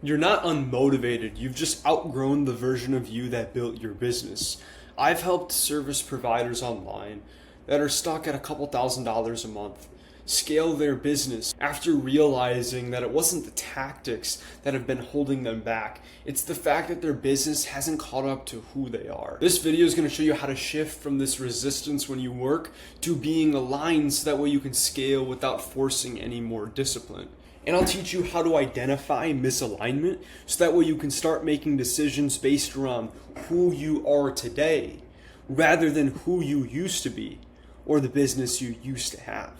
You're not unmotivated, you've just outgrown the version of you that built your business. I've helped service providers online that are stuck at a couple $1,000s a month scale their business after realizing that it wasn't the tactics that have been holding them back. It's the fact that their business hasn't caught up to who they are. This video is going to show you how to shift from this resistance when you work to being aligned so that way you can scale without forcing any more discipline. And I'll teach you how to identify misalignment so that way you can start making decisions based around who you are today rather than who you used to be or the business you used to have.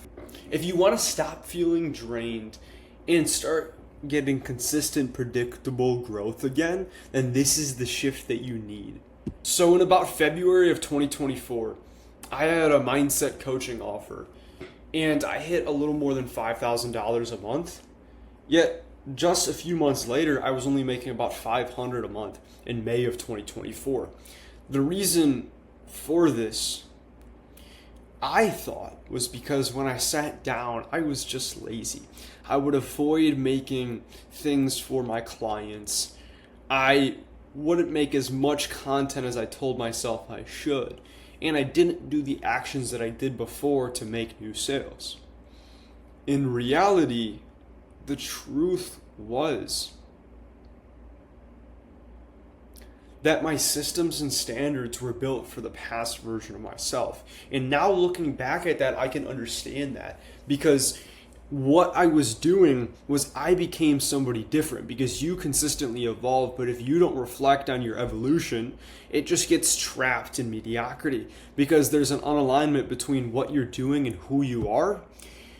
If you want to stop feeling drained and start getting consistent, predictable growth again, then this is the shift that you need. So in about February of 2024, I had a mindset coaching offer and I hit a little more than $5,000 a month. Yet just a few months later, I was only making about $500 a month in May of 2024. The reason for this, I thought, was because when I sat down, I was just lazy. I would avoid making things for my clients. I wouldn't make as much content as I told myself I should. And I didn't do the actions that I did before to make new sales. In reality, the truth was that my systems and standards were built for the past version of myself. And now looking back at that, I can understand that because what I was doing was I became somebody different because you consistently evolve, but if you don't reflect on your evolution, it just gets trapped in mediocrity because there's an unalignment between what you're doing and who you are.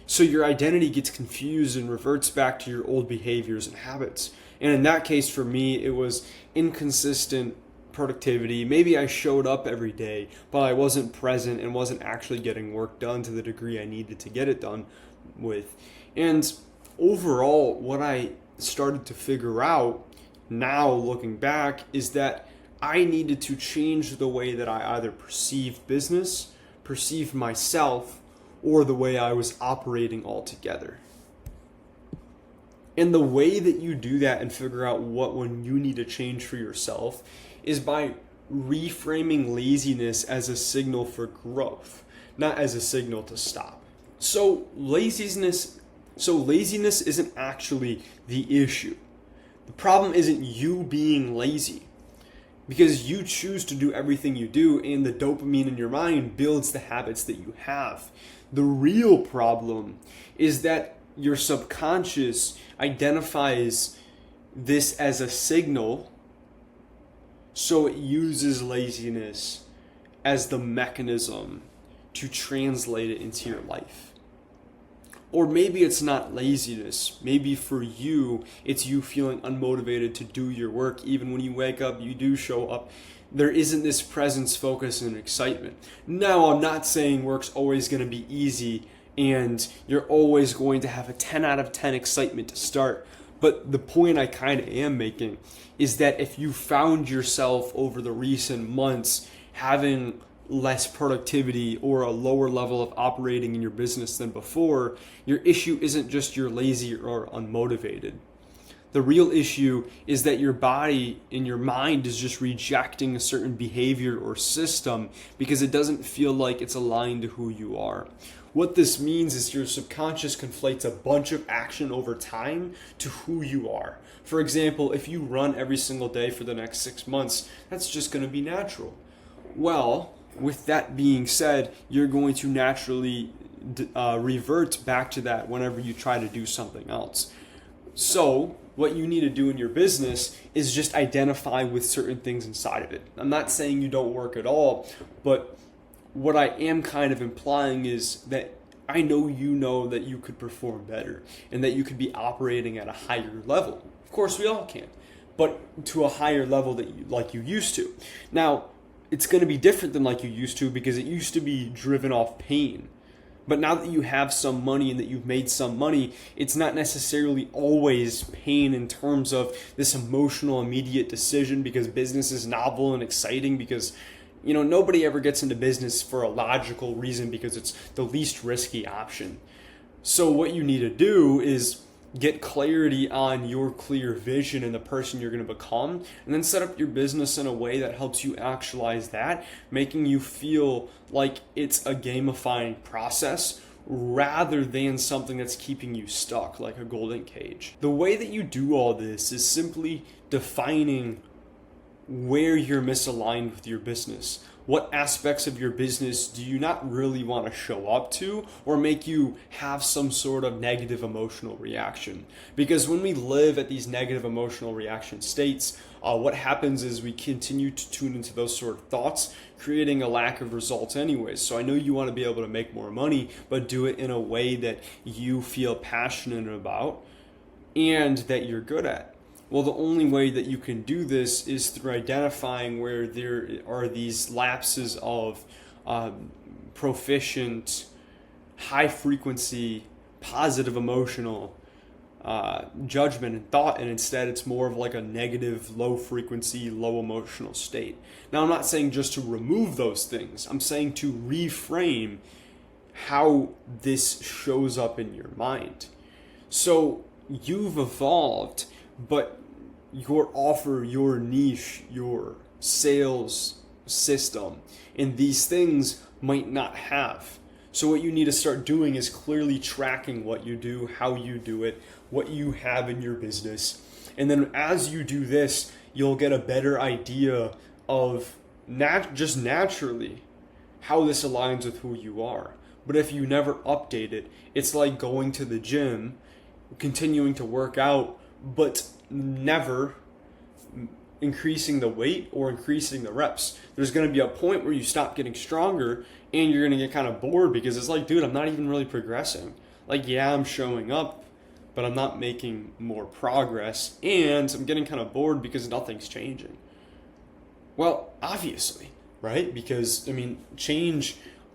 So your identity gets confused and reverts back to your old behaviors and habits. And in that case, for me, it was inconsistent productivity. Maybe I showed up every day, but I wasn't present and wasn't actually getting work done to the degree I needed to get it done with. And overall, what I started to figure out now looking back is that I needed to change the way that I either perceived business, perceived myself, or the way I was operating altogether. And the way that you do that and figure out what one you need to change for yourself is by reframing laziness as a signal for growth, not as a signal to stop. So laziness isn't actually the issue. The problem isn't you being lazy, because you choose to do everything you do and the dopamine in your mind builds the habits that you have. The real problem is that your subconscious identifies this as a signal, so it uses laziness as the mechanism to translate it into your life. Or maybe it's not laziness. Maybe for you, it's you feeling unmotivated to do your work. Even when you wake up, you do show up. There isn't this presence, focus, and excitement. Now, I'm not saying work's always going to be easy and you're always going to have a 10 out of 10 excitement to start. But the point I kind of am making is that if you found yourself over the recent months having less productivity or a lower level of operating in your business than before, your issue isn't just you're lazy or unmotivated. The real issue is that your body and your mind is just rejecting a certain behavior or system because it doesn't feel like it's aligned to who you are. What this means is your subconscious conflates a bunch of action over time to who you are. For example, if you run every single day for the next 6 months, that's just going to be natural. Well, with that being said, you're going to naturally revert back to that whenever you try to do something else. So what you need to do in your business is just identify with certain things inside of it. I'm not saying you don't work at all, but what I am kind of implying is that I know you know that you could perform better and that you could be operating at a higher level. Of course, we all can, but to a higher level that you used to. Now, it's going to be different than like you used to because it used to be driven off pain. But now that you have some money and that you've made some money, it's not necessarily always pain in terms of this emotional, immediate decision because business is novel and exciting because, nobody ever gets into business for a logical reason because it's the least risky option. So what you need to do is get clarity on your clear vision and the person you're going to become, and then set up your business in a way that helps you actualize that, making you feel like it's a gamifying process rather than something that's keeping you stuck like a golden cage. The way that you do all this is simply defining where you're misaligned with your business. What aspects of your business do you not really want to show up to or make you have some sort of negative emotional reaction? Because when we live at these negative emotional reaction states, what happens is we continue to tune into those sort of thoughts, creating a lack of results anyways. So I know you want to be able to make more money, but do it in a way that you feel passionate about and that you're good at. Well, the only way that you can do this is through identifying where there are these lapses of proficient, high frequency, positive emotional judgment and thought, and instead it's more of like a negative, low frequency, low emotional state. Now, I'm not saying just to remove those things. I'm saying to reframe how this shows up in your mind. So you've evolved, but your offer, your niche, your sales system, and these things might not have. So what you need to start doing is clearly tracking what you do, how you do it, what you have in your business. And then as you do this, you'll get a better idea of just naturally how this aligns with who you are. But if you never update it, it's like going to the gym, continuing to work out, but never increasing the weight or increasing the reps. There's going to be a point where you stop getting stronger and you're going to get kind of bored because it's like, dude, I'm not even really progressing. Like, yeah, I'm showing up, but I'm not making more progress, and I'm getting kind of bored because nothing's changing. Well, obviously, right? Because, I mean,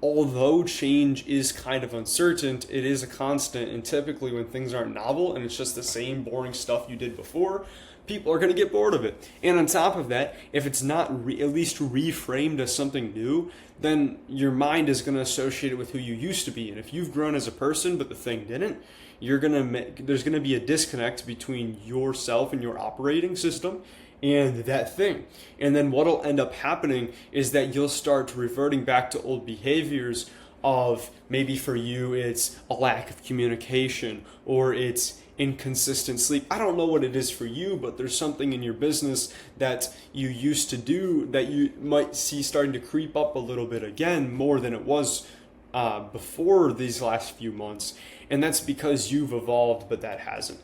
although change is kind of uncertain, it is a constant, and typically when things aren't novel and it's just the same boring stuff you did before, people are going to get bored of it. And on top of that, if it's not at least reframed as something new, then your mind is going to associate it with who you used to be. And if you've grown as a person but the thing didn't, there's going to be a disconnect between yourself and your operating system and that thing. And then what'll end up happening is that you'll start reverting back to old behaviors of, maybe for you it's a lack of communication or it's inconsistent sleep. I don't know what it is for you, but there's something in your business that you used to do that you might see starting to creep up a little bit again, more than it was before these last few months. And that's because you've evolved, but that hasn't.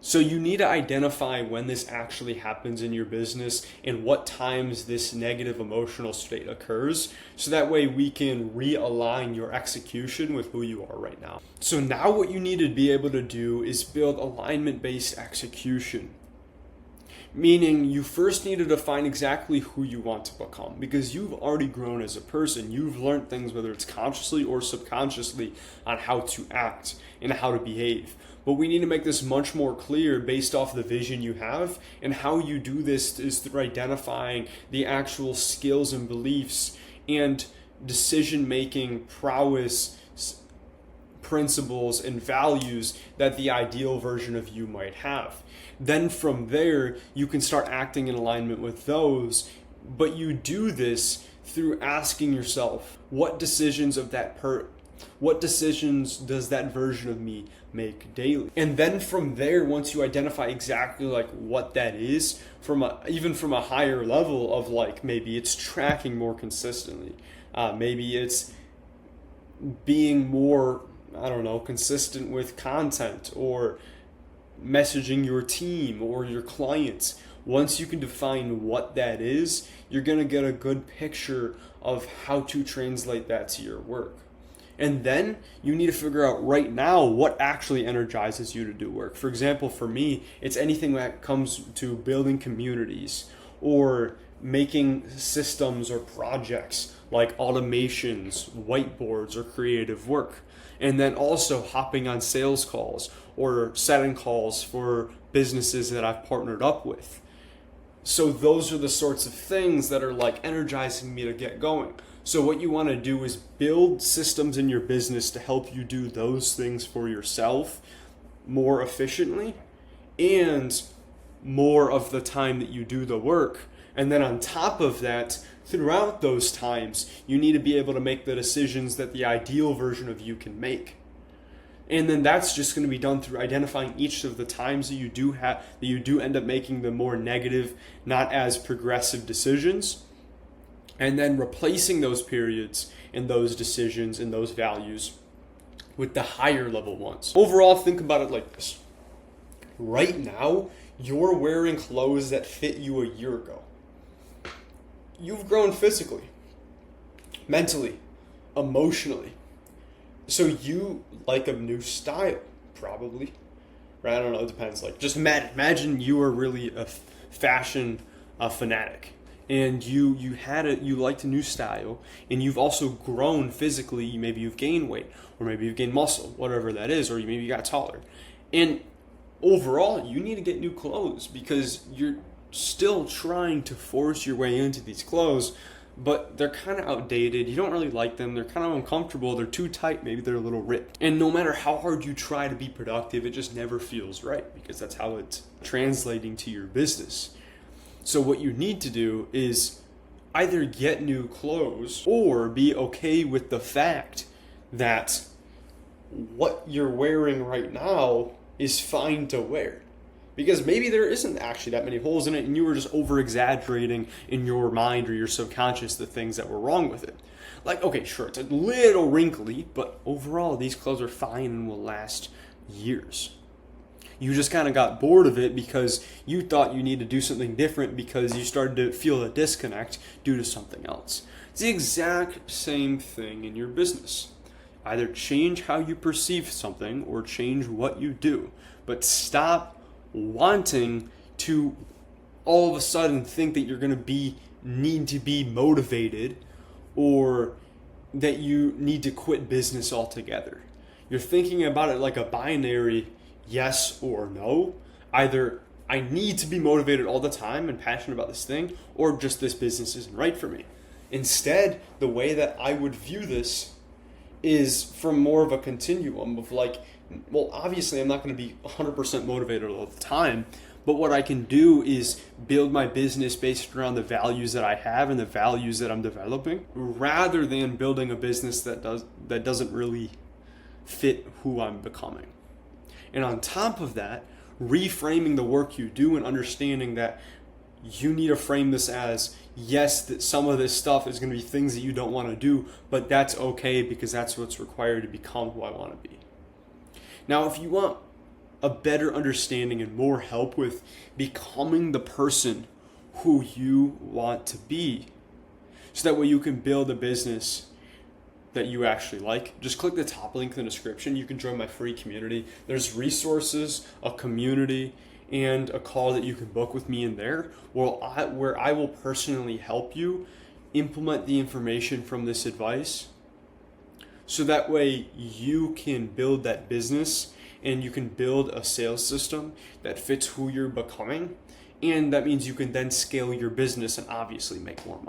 So you need to identify when this actually happens in your business and what times this negative emotional state occurs, so that way we can realign your execution with who you are right now. So now what you need to be able to do is build alignment-based execution. Meaning you first need to define exactly who you want to become, because you've already grown as a person. You've learned things, whether it's consciously or subconsciously, on how to act and how to behave. But we need to make this much more clear based off the vision you have, and how you do this is through identifying the actual skills and beliefs and decision-making prowess, principles and values that the ideal version of you might have. Then from there, you can start acting in alignment with those, but you do this through asking yourself, what decisions does that version of me make daily? And then from there, once you identify exactly like what that is, even from a higher level of like, maybe it's tracking more consistently, maybe it's being more, consistent with content or messaging your team or your clients. Once you can define what that is, you're going to get a good picture of how to translate that to your work. And then you need to figure out right now what actually energizes you to do work. For example, for me, it's anything that comes to building communities or making systems or projects like automations, whiteboards, or creative work. And then also hopping on sales calls or setting calls for businesses that I've partnered up with. So those are the sorts of things that are like energizing me to get going. So what you want to do is build systems in your business to help you do those things for yourself, more efficiently and more of the time that you do the work. And then on top of that, throughout those times, you need to be able to make the decisions that the ideal version of you can make. And then that's just going to be done through identifying each of the times that you do end up making the more negative, not as progressive decisions, and then replacing those periods and those decisions and those values with the higher level ones. Overall, think about it like this. Right now, you're wearing clothes that fit you a year ago. You've grown physically, mentally, emotionally. So you like a new style, probably. Right? I don't know, it depends. Like, just imagine you were really a fashion fanatic. And you liked a new style, and you've also grown physically. Maybe you've gained weight, or maybe you've gained muscle, whatever that is, or maybe you got taller. And overall, you need to get new clothes because you're still trying to force your way into these clothes, but they're kind of outdated. You don't really like them. They're kind of uncomfortable. They're too tight. Maybe they're a little ripped. And no matter how hard you try to be productive, it just never feels right because that's how it's translating to your business. So what you need to do is either get new clothes or be okay with the fact that what you're wearing right now is fine to wear. Because maybe there isn't actually that many holes in it and you were just over-exaggerating in your mind or your subconscious the things that were wrong with it. Like, okay, sure, it's a little wrinkly, but overall these clothes are fine and will last years. You just kind of got bored of it because you thought you needed to do something different because you started to feel a disconnect due to something else. It's the exact same thing in your business. Either change how you perceive something or change what you do, but stop wanting to all of a sudden think that you're going to need to be motivated or that you need to quit business altogether. You're thinking about it like a binary yes or no. Either I need to be motivated all the time and passionate about this thing, or just this business isn't right for me. Instead, the way that I would view this is from more of a continuum of like, well, obviously I'm not going to be 100% motivated all the time, but what I can do is build my business based around the values that I have and the values that I'm developing, rather than building a business that doesn't really fit who I'm becoming. And on top of that, reframing the work you do and understanding that you need to frame this as, yes, that some of this stuff is going to be things that you don't want to do, but that's okay because that's what's required to become who I want to be. Now, if you want a better understanding and more help with becoming the person who you want to be, so that way you can build a business that you actually like, just click the top link in the description. You can join my free community. There's resources, a community, and a call that you can book with me in there where I will personally help you implement the information from this advice, so that way you can build that business and you can build a sales system that fits who you're becoming. And that means you can then scale your business and obviously make more money.